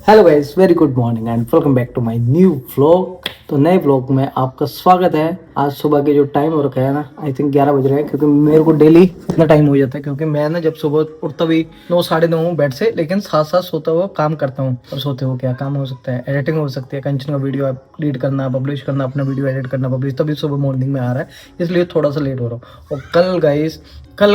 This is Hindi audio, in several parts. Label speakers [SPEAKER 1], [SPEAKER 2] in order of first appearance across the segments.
[SPEAKER 1] Hello guys, very good morning and welcome back to my new vlog. तो नए व्लॉग में आपका स्वागत है। आज सुबह के जो टाइम हो रखा है ना, आई थिंक 11 बज रहे हैं, क्योंकि मेरे को डेली इतना टाइम हो जाता है क्योंकि मैं ना जब सुबह उठता भी 9 साढ़े 9 हूँ बेड से, लेकिन साथ साथ सोता हुआ काम करता हूँ। और सोते हुए क्या काम हो सकता है, एडिटिंग हो सकती है, कंचन का वीडियो एडिट करना, पब्लिश करना, अपना वीडियो एडिट करना, पब्लिश, तभी सुबह मॉर्निंग में आ रहा है, इसलिए थोड़ा सा लेट हो रहा हूँ। और कल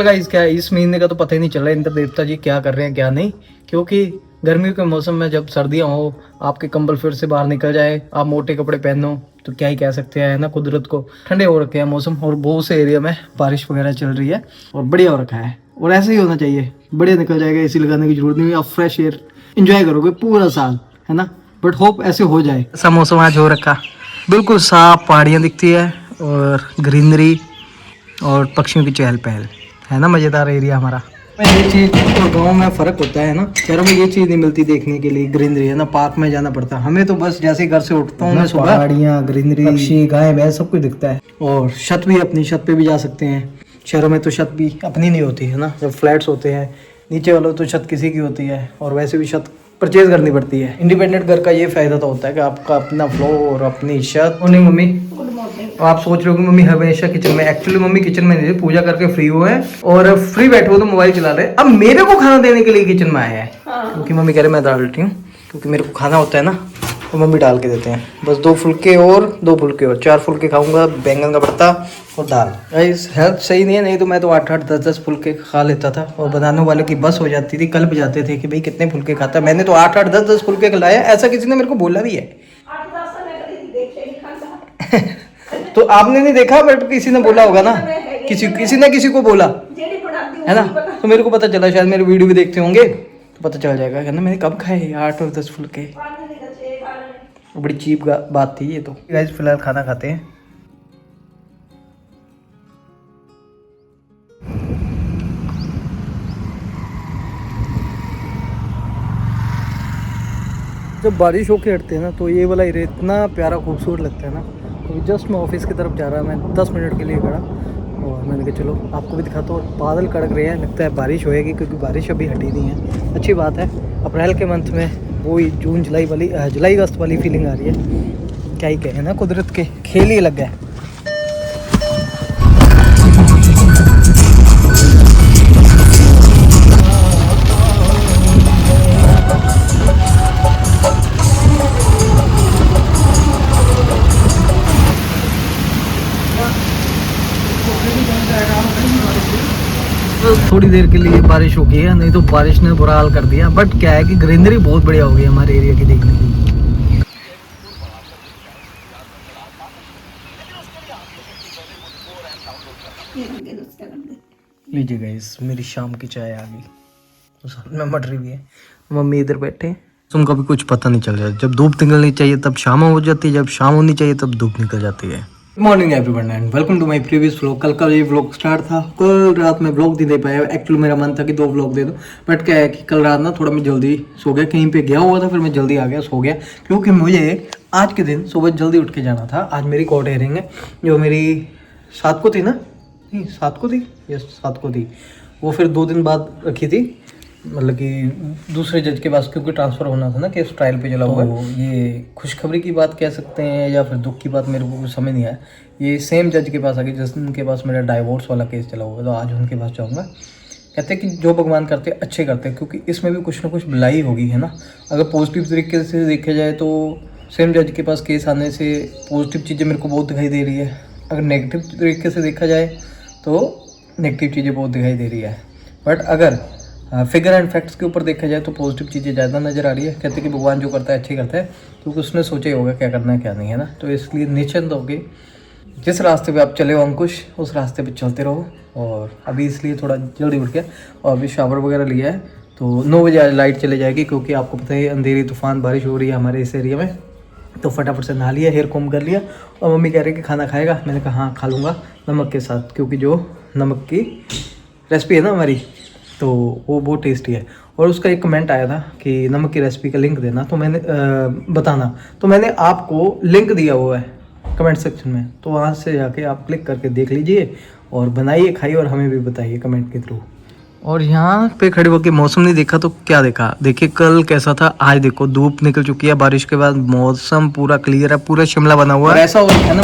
[SPEAKER 1] गाइस क्या है, इस महीने का तो पता ही नहीं चल रहा है इंद्र देवता जी क्या कर रहे हैं क्या नहीं, क्योंकि गर्मियों के मौसम में जब सर्दियां हो, आपके कंबल फिर से बाहर निकल जाए, आप मोटे कपड़े पहनो तो क्या ही कह सकते हैं ना, कुदरत को ठंडे हो रखे हैं मौसम। और बहुत से एरिया में बारिश वगैरह चल रही है और बढ़िया हो रखा है, और ऐसे ही होना चाहिए। बढ़िया निकल जाएगा, एसी लगाने की जरूरत नहीं है, आप फ्रेश एयर एंजॉय करोगे पूरा साल, है ना। बट होप ऐसे हो जाए। ऐसा मौसम आज हो रखा, बिल्कुल साफ पहाड़ियाँ दिखती है और ग्रीनरी और पक्षियों की चहल पहल, है ना। मज़ेदार एरिया हमारा। ये चीज़ तो गाँव में फ़र्क होता है ना, शहरों में ये चीज़ नहीं मिलती देखने के लिए, ग्रीनरी, है ना। पार्क में जाना पड़ता है हमें, तो बस जैसे घर से उठता हूँ मैं सुबह, पहाड़ियाँ, ग्रीनरी, पक्षी, गाय भैंस सब कुछ दिखता है। और छत भी अपनी, छत पे भी जा सकते हैं। शहरों में तो छत भी अपनी नहीं होती है ना, जब फ्लैट्स होते हैं नीचे वालों तो छत किसी की होती है, और वैसे भी छत परचेज करनी पड़ती है। इंडिपेंडेंट घर का ये फायदा तो होता है कि आपका अपना फ्लोर, अपनी छत। Morning mummy. तो आप सोच रहे हो कि मम्मी हमेशा किचन में, एक्चुअली मम्मी किचन में नहीं थी, पूजा करके फ्री हुए हैं और फ्री बैठे हो तो मोबाइल चला रहे। अब मेरे को खाना देने के लिए किचन में आया है। क्योंकि मम्मी कह रहे मैं दाल डालती हूँ, क्योंकि मेरे को खाना होता है ना, तो मम्मी डाल के देते हैं। बस 2 फुलके और 2 फुलके और 4 फुलके खाऊंगा, बैंगन का भरता और दाल। गाइस हेल्थ सही नहीं है, नहीं तो मैं तो 8-8 10-10 फुलके खा लेता था, और बनाने वाले की बस हो जाती थी, कल बजाते थे कि भाई कितने फुलके खाता है। मैंने तो 8-8 10-10 फुलके खिलाया, ऐसा किसी ने मेरे को बोला भी है। तो आपने नहीं देखा, बट किसी ने बोला होगा ना, किसी ने किसी को बोला है ना, तो मेरे को पता चला, शायद मेरे वीडियो भी देखते होंगे तो पता चल जाएगा, कहना मैंने कब खाए 8 और 10 फुलके। बड़ी चीप बात थी ये तो। गाइस फिलहाल खाना खाते हैं। जब बारिश होके हटते हैं ना, तो ये वाला एरिया इतना प्यारा खूबसूरत लगता है ना। तो जस्ट मैं ऑफिस की तरफ जा रहा, मैं 10 मिनट के लिए खड़ा, और मैंने कहा चलो आपको भी दिखाता हूँ। बादल कड़क रहे हैं, लगता है बारिश होएगी, क्योंकि बारिश अभी हटी नहीं है। अच्छी बात है, अप्रैल के मंथ में वही जून जुलाई अगस्त वाली फीलिंग आ रही है। क्या ही कहे ना, कुदरत के खेल ही लग गए। थोड़ी देर के लिए बारिश हो गई है, नहीं तो बारिश ने बुरा हाल कर दिया। बट क्या है कि ग्रीनरी बहुत बढ़िया हो गई हमारे एरिया की देखने की। लीजिए गाइस, मेरी शाम की चाय आ गई, तो साथ में मटर भी है। मम्मी इधर बैठे, तुमको भी कुछ पता नहीं चल रहा है, जब धूप निकलनी चाहिए तब शाम हो जाती है, जब शाम होनी चाहिए तब धूप निकल जाती है। Good morning everyone and welcome to my previous vlog. कल का ये व्लॉग स्टार्ट था, कल रात में व्लॉग नहीं दे पाया। एक्चुअली मेरा मन था कि 2 व्लॉग दे दो, बट क्या है कि कल रात ना थोड़ा मैं जल्दी सो गया, कहीं पे गया हुआ था, फिर मैं जल्दी आ गया, सो गया, क्योंकि मुझे आज के दिन सुबह जल्दी उठ के जाना था। आज मेरी कोर्ट हेयरिंग है, जो मेरी 7 को थी ना, नहीं 7 को थी, यस 7 को थी। वो फिर 2 दिन बाद रखी थी, मतलब कि दूसरे जज के पास, क्योंकि ट्रांसफ़र होना था ना, केस ट्रायल पे चला हुआ है। ये खुशखबरी की बात कह सकते हैं या फिर दुख की बात, मेरे को कुछ समझ नहीं आया। ये सेम जज के पास आ गई जिनके पास मेरा डाइवोर्स वाला केस चला हुआ है, तो आज उनके पास जाऊँगा। कहते हैं कि जो भगवान करते हैं अच्छे करते हैं, क्योंकि इसमें भी कुछ ना कुछ भलाई होगी, है ना। अगर पॉजिटिव तरीके से देखा जाए तो सेम जज के पास केस आने से पॉजिटिव चीज़ें मेरे को बहुत दिखाई दे रही है। अगर नेगेटिव तरीके से देखा जाए तो नेगेटिव चीज़ें बहुत दिखाई दे रही है। बट अगर फिगर एंड फैक्ट्स के ऊपर देखा जाए तो पॉजिटिव चीज़ें ज़्यादा नज़र आ रही है। कहते हैं कि भगवान जो करता है अच्छे करता है, क्योंकि उसने सोचा ही होगा क्या करना है क्या नहीं, है ना। तो इसलिए निश्चिंत होगी, जिस रास्ते पे आप चले हो अंकुश, उस रास्ते पे चलते रहो। और अभी इसलिए थोड़ा जल्दी उठ गया और अभी शावर वगैरह लिया है, तो 9 बजे आज लाइट चले जाएगी, क्योंकि आपको पता है अंधेरी तूफान बारिश हो रही है हमारे इस एरिया में। तो फटाफट से नहा लिया, हेयर कॉम कर लिया, और मम्मी कह रही है कि खाना खाएगा। मैंने कहा हाँ खा लूँगा नमक के साथ, क्योंकि जो नमक की रेसिपी है ना हमारी, तो वो बहुत टेस्टी है। और उसका एक कमेंट आया था कि नमक की रेसिपी का लिंक देना, तो मैंने बताना, तो मैंने आपको लिंक दिया हुआ है कमेंट सेक्शन में, तो वहाँ से जाके आप क्लिक करके देख लीजिए और बनाइए, खाइए और हमें भी बताइए कमेंट के थ्रू। और यहाँ पे खड़े होकर मौसम नहीं देखा तो क्या देखा, देखिए कल कैसा था, आज देखो धूप निकल चुकी है, बारिश के बाद मौसम पूरा क्लियर है, पूरा शिमला बना हुआ है। ऐसा हो रहा है ना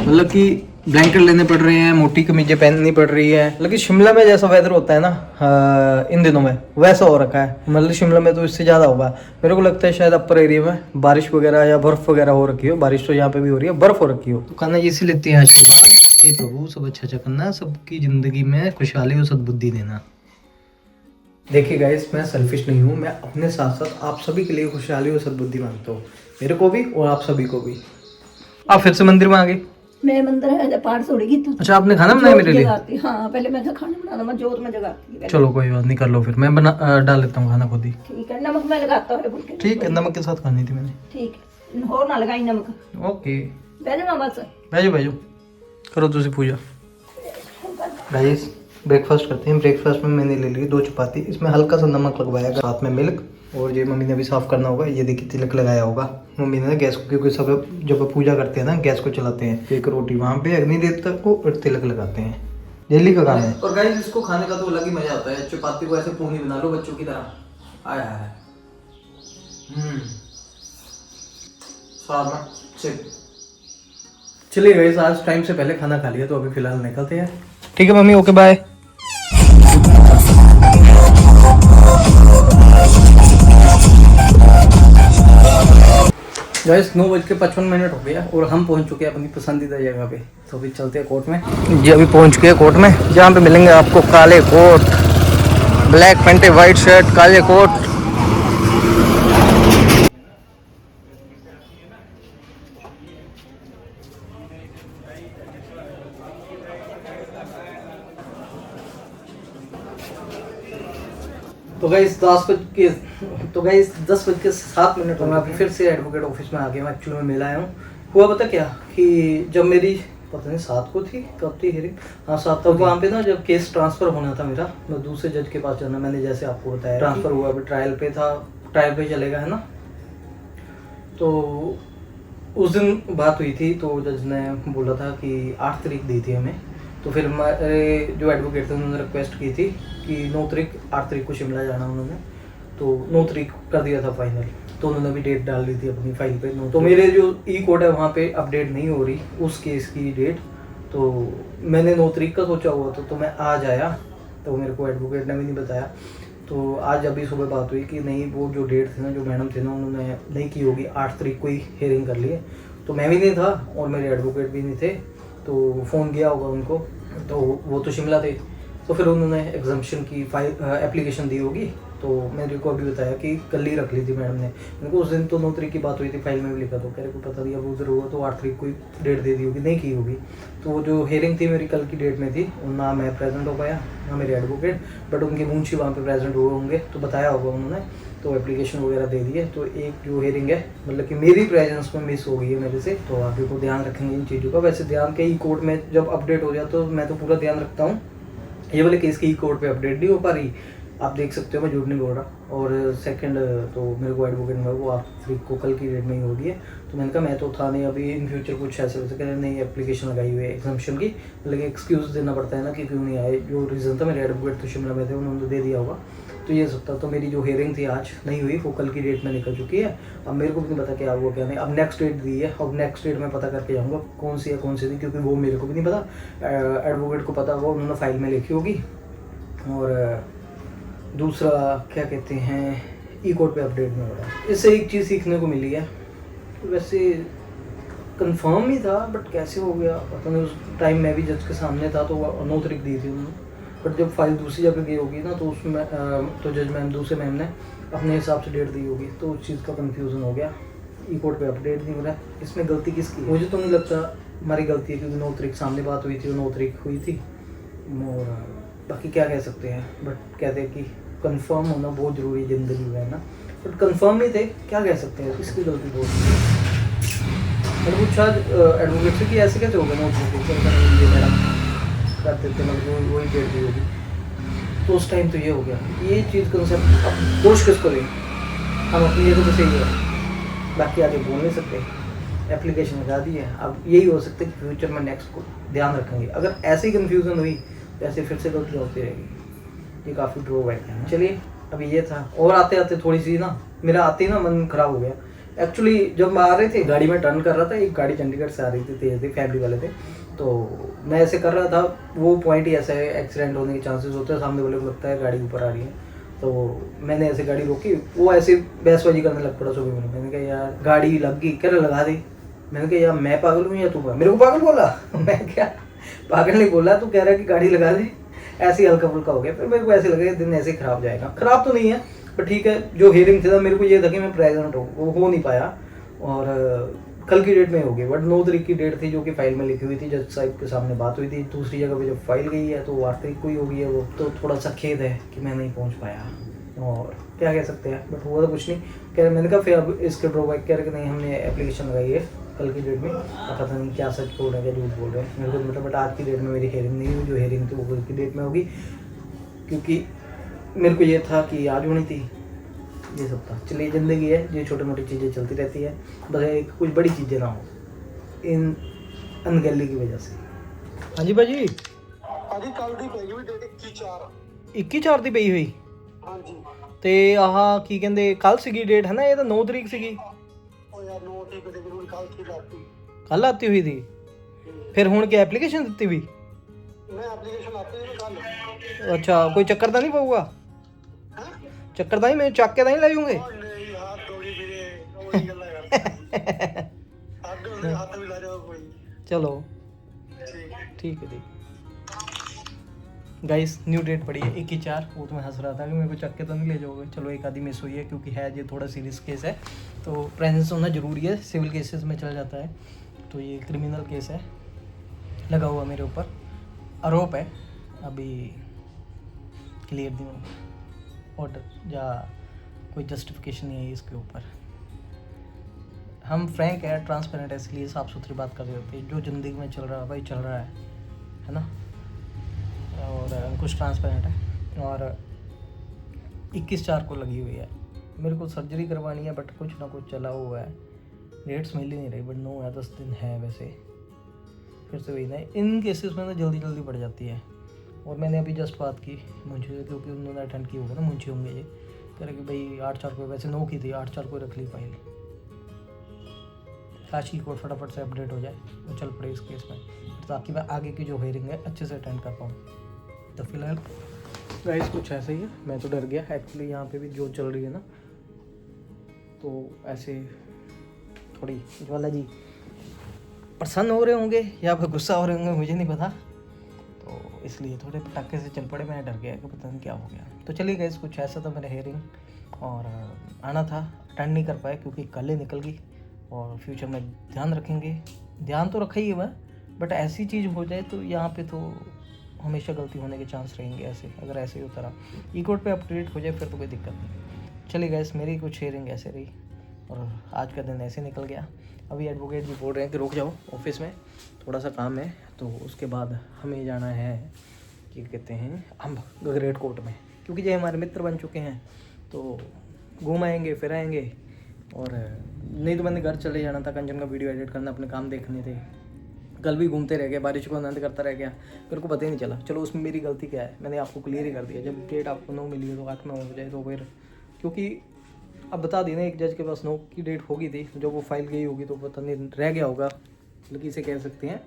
[SPEAKER 1] मतलब कि ब्लैंकेट लेने पड़ रहे हैं, मोटी कमीजें पहननी पड़ रही है। लेकिन शिमला में जैसा वेदर होता है ना इन दिनों में, वैसा हो रखा है। मतलब शिमला में तो इससे ज़्यादा होगा मेरे को लगता है, शायद अपर एरिया में बारिश वगैरह या बर्फ़ वगैरह हो रखी हो। बारिश तो यहाँ पे भी हो रही है, बर्फ़ हो रखी हो। तो खाना इसी लेते हैं आज के बाद। हे प्रभु सब अच्छा अच्छा करना, सबकी ज़िंदगी में खुशहाली और सद्बुद्धि देना। देखिए गाइस, मैं सेल्फिश नहीं हूँ, मैं अपने साथ साथ आप सभी के लिए खुशहाली और सद्बुद्धि मांगता हूँ, मेरे को भी और आप सभी को भी। आप फिर से मंदिर में आ गए।
[SPEAKER 2] मैं मंदिर है पाठ थोड़ी की तू।
[SPEAKER 1] अच्छा, आपने खाना बनाया मेरे लिए?
[SPEAKER 2] हाँ, पहले मैं खाना बनाना, मैं जोत में जगाती।
[SPEAKER 1] चलो कोई बात नहीं, कर लो फिर, मैं बना डाल लेता हूँ खाना खुद ही।
[SPEAKER 2] ठीक है, नमक मैं लगाता हूँ।
[SPEAKER 1] ठीक है, नमक के साथ खानी थी मैंने।
[SPEAKER 2] ठीक है, और ना लगाई नमक।
[SPEAKER 1] ओके,
[SPEAKER 2] बैठो बस,
[SPEAKER 1] बैठो बैठो, करो तुझे पूजा। गाइस ब्रेकफास्ट करते हैं। ब्रेकफास्ट में मैंने ले ली 2 चपाती, इसमें हल्का सा नमक लगवाया, साथ में मिल्क, और ये मम्मी ने भी साफ़ करना होगा। ये देखिए तिलक लगाया होगा मम्मी ने गैस को, क्योंकि सब जब पूजा करते हैं ना गैस को चलाते हैं। एक रोटी वहाँ पे अग्नि देवता को और तिलक लगाते हैं, डेली का काम है। और गाइस इसको खाने का तो अलग ही मजा आता है। चपाती को ऐसे पूनी बना लो बच्चों की तरह, आया है स्वाद में। चलिए गाइस, आज टाइम से पहले खाना खा लिया तो अभी फिलहाल निकलते हैं। ठीक है मम्मी, ओके बाय। गाइस 9:55 हो गया और हम पहुंच चुके हैं अपनी पसंदीदा जगह पे। तो अभी चलते हैं कोर्ट में जी। अभी पहुंच गए कोर्ट में, जहाँ पे मिलेंगे आपको काले कोट, ब्लैक पैंटे, वाइट शर्ट, काले कोट। तो गाइस 10:07 मैं फिर से एडवोकेट ऑफिस में आ गया हूँ। एक्चुअली में मिला आया हूँ। हुआ पता क्या कि जब मेरी पता नहीं 7 को थी, कब थी हियरिंग, हाँ 7 तक, वहाँ पे ना जब केस ट्रांसफ़र होना था मेरा, मैं दूसरे जज के पास जाना, मैंने जैसे आपको बताया ट्रांसफ़र हुआ, अभी ट्रायल पे था, ट्रायल पे चलेगा है ना। तो उस दिन बात हुई थी, तो जज ने बोला था कि 8 तारीख दी थी हमें। तो फिर हमारे जो एडवोकेट थे उन्होंने रिक्वेस्ट की थी कि 9 तारीख 8 तारीख को शिमला जाना उन्होंने, तो 9 तारीख कर दिया था फाइनल। तो उन्होंने भी डेट डाल दी थी अपनी फाइल पे। तो मेरे जो ई कोर्ट है वहाँ पे अपडेट नहीं हो रही उस केस की डेट, तो मैंने 9 तारीख का सोचा हुआ था, तो मैं आज आया, तो मेरे को एडवोकेट ने भी नहीं बताया। तो आज अभी सुबह बात हुई कि नहीं, वो जो डेट थी ना, जो मैडम थी ना, उन्होंने नहीं की होगी, 8 तारीख को ही हियरिंग कर लिए। तो मैं भी नहीं था और मेरे एडवोकेट भी नहीं थे, तो फ़ोन किया होगा उनको, तो वो तो शिमला थे। तो फिर उन्होंने एग्जाम्पशन की फाइल एप्लीकेशन दी होगी। तो मेरे को अभी बताया कि कल ही रख ली थी मैडम ने। मेरे को उस दिन तो 9 तारीख की बात हुई थी, फाइल में भी लिखा, तो कह रहे को पता नहीं अब उधर हुआ तो 8 तारीख को ही डेट दे दी होगी, नहीं की होगी। तो वो जो हियरिंग थी मेरी कल की डेट में थी, ना मैं प्रेजेंट हो पाया ना मेरे एडवोकेट, बट उनके मुंशी वहाँ पे प्रेजेंट हुए होंगे, तो बताया होगा उन्होंने, तो एप्लीकेशन वगैरह दे दी है। तो एक जो हियरिंग है मतलब कि मेरी प्रेजेंस में मिस हो गई है मेरे से, तो आगे को ध्यान रखेंगे इन चीज़ों का। वैसे ध्यान के ई कोर्ट में जब अपडेट हो जाए तो मैं तो पूरा ध्यान रखता हूँ, ये वाले केस की ई कोर्ट पे अपडेट नहीं हो पा रही, आप देख सकते हो मैं झूठ नहीं बोल रहा। और सेकंड, तो मेरे को एडवोकेट में वो 8 तारीख को कल की डेट में ही हो रही है। तो मैंने कहा मैं तो था नहीं, अभी इन फ्यूचर कुछ ऐसे वैसे कह रहे नहीं, एप्लीकेशन लगाई हुई है एग्जाम्पशन की, लेकिन एक्सक्यूज़ देना पड़ता है ना कि क्यों नहीं आए। जो रीज़न था, मेरे एडवोकेट तो शिमला में थे, उन्होंने दे दिया होगा, तो ये सकता। तो मेरी जो हियरिंग थी आज नहीं हुई, वो कल की डेट में निकल चुकी है। अब मेरे को भी नहीं पता क्या हुआ क्या नहीं। अब नेक्स्ट डेट दी है, अब नेक्स्ट डेट में पता करके जाऊँगा कौन सी है कौन सी नहीं, क्योंकि वो मेरे को भी नहीं पता, एडवोकेट को पता होगा, उन्होंने फाइल में लिखी होगी। और दूसरा क्या कहते हैं, ई कोर्ट पे अपडेट नहीं हो रहा। इससे एक चीज़ सीखने को मिली है, वैसे कंफर्म ही था बट कैसे हो गया पता नहीं। उस टाइम मैं भी जज के सामने था, तो 9 तारीख दी थी उन्होंने, बट जब फाइल दूसरी जगह गई होगी ना, तो उसमें तो जज मैम, दूसरे मैम ने अपने हिसाब से डेट दी होगी, तो उस चीज़ का कन्फ्यूज़न हो गया। ई कोर्ट पे अपडेट नहीं हो रहा है, इसमें गलती किसकी? मुझे तो नहीं लगता हमारी गलती है, क्योंकि 9 तारीख सामने बात हुई थी और 9 तारीख हुई थी। और बाकी क्या कह सकते हैं, बट कहते हैं कि कंफर्म होना बहुत ज़रूरी है ज़िंदगी में, है ना। बट कंफर्म नहीं थे, क्या कह सकते हैं, इसकी गलती बहुत है। मैंने पूछा एडवोकेट से कि ऐसे कैसे हो गया, मैडम करते थे मतलब वही डेट दी होगी, तो उस टाइम तो ये हो गया। ये चीज़ कंसेप्ट, अब दोष किसको लें, हम अपनी जगह तो सही है, बाकी आगे बोल नहीं सकते। एप्लीकेशन लगा दी है, अब यही हो सकता है कि फ्यूचर में नेक्स्ट को ध्यान रखेंगे। अगर ऐसे ही कन्फ्यूज़न हुई तो ऐसे फिर से गलतियाँ होती रहेगी। ये काफ़ी ड्रॉबैक है। चलिए अभी ये था, और आते आते थोड़ी सी ना मेरा आते ही ना मन खराब हो गया। एक्चुअली जब मैं आ रहे थे गाड़ी में टर्न कर रहा था, एक गाड़ी चंडीगढ़ से आ रही थी, तेज थी, फैमिली वाले थे, तो मैं ऐसे कर रहा था, वो पॉइंट ही ऐसा है एक्सीडेंट होने के चांसेस होते हैं, सामने वाले को लगता है गाड़ी ऊपर आ रही है, तो मैंने ऐसे गाड़ी रोकी, वो ऐसे बहसबाजी करने लग पड़ा सुबह में। मैंने कहा यार गाड़ी लग गई, कह रहा लगा दी। मैंने कहा यार मैं पागल हूँ या तू पागल? मेरे को पागल बोला मैं क्या पागल नहीं बोला, तू कह रहा है कि गाड़ी लगा दे। ऐसे ही हल्का फुल्का हो गया, फिर मेरे को ऐसे लगा दिन ऐसे खराब जाएगा। खराब तो नहीं है पर ठीक है, जो हियरिंग था मेरे को ये था कि मैं प्रेजेंट हूँ, वो हो नहीं पाया, और कल की डेट में होगी, बट 9 तारीख की डेट थी जो कि फाइल में लिखी हुई थी, जज साहब के सामने बात हुई थी। दूसरी जगह पे जब फाइल गई है तो 8 तारीख को ही हो गई है वो, तो थोड़ा सा खेद है कि मैं नहीं पहुंच पाया, और क्या कह सकते हैं, बट हुआ तो कुछ नहीं। कह रहे, मैंने कहा फिर अब इसके ड्रॉबैक कह रहे कि नहीं हमने एप्लीकेशन लगाई है कल की डेट में, पता नहीं क्या सच बोल रहे हैं क्या झूठ बोल रहे हैं मेरे को मतलब, बट आज की डेट में मेरी हेयरिंग नहीं हुई, जो हेयरिंग थी वो कल की डेट में होगी, क्योंकि मेरे को ये था कि आज होनी थी, ये सब था। चलिए ज़िंदगी है, ये छोटी मोटी चीज़ें चलती रहती है, बस एक कुछ बड़ी चीज़ें ना हो इन अनगैली की वजह से। हाँ जी भाजी,
[SPEAKER 3] अभी कल दी पई हुई डेट
[SPEAKER 1] 21/4 ਦੀ ਪਈ ਹੋਈ
[SPEAKER 3] ਹਾਂਜੀ
[SPEAKER 1] ਤੇ ਆਹ ਕੀ ਕਹਿੰਦੇ ਕੱਲ ਸੀਗੀ ਡੇਟ ਹੈ ਨਾ, ਇਹ ਤਾਂ 9 ਤਰੀਕ ਸੀਗੀ,
[SPEAKER 3] ਉਹ ਯਾਰ ਨੋਟ ਹੀ ਕਿਤੇ ਜ਼ਰੂਰ ਕੱਲ ਕੀ ਲਾਤੀ
[SPEAKER 1] ਕੱਲ ਆਤੀ ਹੋਈ थी, फिर ਹੁਣ ਕੀ ਐਪਲੀਕੇਸ਼ਨ ਦਿੱਤੀ ਵੀ?
[SPEAKER 3] ਮੈਂ ਐਪਲੀਕੇਸ਼ਨ ਆਤੀ ਨਹੀਂ ਕੱਲ
[SPEAKER 1] अच्छा कोई चक्कर तो नहीं पऊगा?
[SPEAKER 3] ਹੈ
[SPEAKER 1] चक्कर तो नहीं, मैं ਚੱਕ ਕੇ ਤਾਂ ਨਹੀਂ ਲੈ ਜੂਗੇ?
[SPEAKER 3] ਉਹ ਨਹੀਂ ਯਾਰ ਥੋੜੀ ਵੀਰੇ ਉਹੀ ਗੱਲਾਂ ਕਰਦਾ ਹੱਥ ਉਹਦੇ ਹੱਥ ਵੀ ਲਾ ਜਾਓ ਕੋਈ
[SPEAKER 1] चलो
[SPEAKER 3] ਠੀਕ
[SPEAKER 1] ठीक है जी गाइस, न्यू डेट पड़ी है 21/4। वो तो मैं हंस रहा था कि मेरे को चक्के तो नहीं ले जाओगे, चलो एक आधी मिस हुई है क्योंकि है ये थोड़ा सीरियस केस है, तो प्रेजेंस होना ज़रूरी है, सिविल केसेस में चल जाता है, तो ये क्रिमिनल केस है लगा हुआ मेरे ऊपर, आरोप है, अभी क्लियर दूँ ऑर्डर या कोई जस्टिफिकेशन नहीं है इसके ऊपर। हम फ्रैंक है, ट्रांसपेरेंट है, इसलिए साफ़ सुथरी बात कर रहे होते हैं, जो ज़िंदगी में चल रहा है भाई चल रहा है ना, और कुछ ट्रांसपेरेंट है। और 21/4 को लगी हुई है, मेरे को सर्जरी करवानी है, बट कुछ ना कुछ चला हुआ है, डेट्स मिल ही नहीं रही, बट 9 या 10 दिन है वैसे। फिर से वही ना, इन केसेस में ना जल्दी जल्दी बढ़ जाती है, और मैंने अभी जस्ट बात की मुझे, क्योंकि उन्होंने अटेंड किया होगा ना, मुझे होंगे ये, कह रहे कि भाई 8/4 को, वैसे 9 की थी, 8/4 को रख ली फाइल, काश की कोर्ट फटाफट से अपडेट हो जाए और चल पड़े इस केस में, ताकि मैं आगे की जो हेयरिंग है अच्छे से अटेंड कर पाऊँ। तो फिलहाल गाइस कुछ ऐसा ही है, मैं तो डर गया एक्चुअली, यहाँ पे भी जो चल रही है ना, तो ऐसे थोड़ी ज्वाला जी प्रसन्न हो रहे होंगे या फिर गुस्सा हो रहे होंगे, मुझे नहीं पता, तो इसलिए थोड़े पटाखे से चल पड़े, मैं डर गया कि पता नहीं क्या हो गया। तो चलिए गाइस, कुछ ऐसा था मेरा हेयरिंग, और आना था, अटेंड नहीं कर पाया क्योंकि कल ही निकल गई, और फ्यूचर में ध्यान रखेंगे, ध्यान तो रखा ही है, बट ऐसी चीज़ हो जाए तो यहाँ पे तो हमेशा गलती होने के चांस रहेंगे, ऐसे अगर ऐसे ही होता रहा, ई कोर्ट पे अपडेट हो जाए फिर तो कोई दिक्कत नहीं। चलिए गाइस, मेरी कुछ हेयरिंग ऐसे रही, और आज का दिन ऐसे निकल गया। अभी एडवोकेट जी बोल रहे हैं कि रुक जाओ, ऑफिस में थोड़ा सा काम है, तो उसके बाद हमें जाना है, क्या कहते हैं, हम ग्रेट कोर्ट में, क्योंकि ये हमारे मित्र बन चुके हैं, तो घूम आएंगे फिर आएंगे, और नहीं तो मैंने घर चले जाना था, कंचन का वीडियो एडिट करना, अपने काम देखने थे, कल भी घूमते रह गए, बारिश को आनंद करता रह गया, मेरे को पता ही नहीं चला। चलो उसमें मेरी गलती क्या है, मैंने आपको क्लियर ही कर दिया, जब डेट आपको 9 मिली है तो 8 में हो जाए तो फिर, क्योंकि अब बता दी ना, एक जज के पास 9 की डेट होगी थी, जब वो फाइल गई होगी तो पता नहीं रह गया होगा, बल्कि इसे कह सकते हैं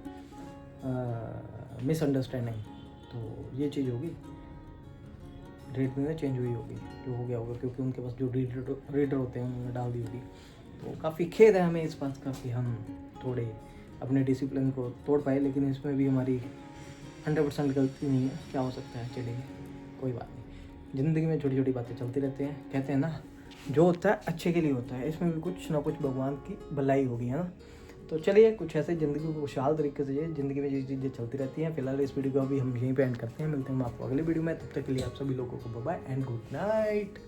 [SPEAKER 1] मिसअंडरस्टैंडिंग, तो ये चीज़ होगी, डेट में चेंज हुई होगी, जो हो गया होगा, क्योंकि उनके पास जो रीडर होते हैं उन्होंने डाल दी होगी। तो काफ़ी खेद है हमें इस बात का कि हम थोड़े अपने डिसिप्लिन को तोड़ पाए, लेकिन इसमें भी हमारी 100% गलती नहीं है, क्या हो सकता है, चलिए कोई बात नहीं, ज़िंदगी में छोटी छोटी बातें चलती रहती हैं, कहते हैं ना जो होता है अच्छे के लिए होता है, इसमें भी कुछ ना कुछ भगवान की भलाई होगी, है ना। तो चलिए कुछ ऐसे ज़िंदगी को खुशहाल तरीके से, ज़िंदगी में जो चीज़ें चलती रहती हैं। फिलहाल इस वीडियो को अभी हम यहीं पे एंड करते हैं, मिलते हैं हम आपको अगले वीडियो में, तब तक के लिए आप सभी लोगों को bye bye and good night.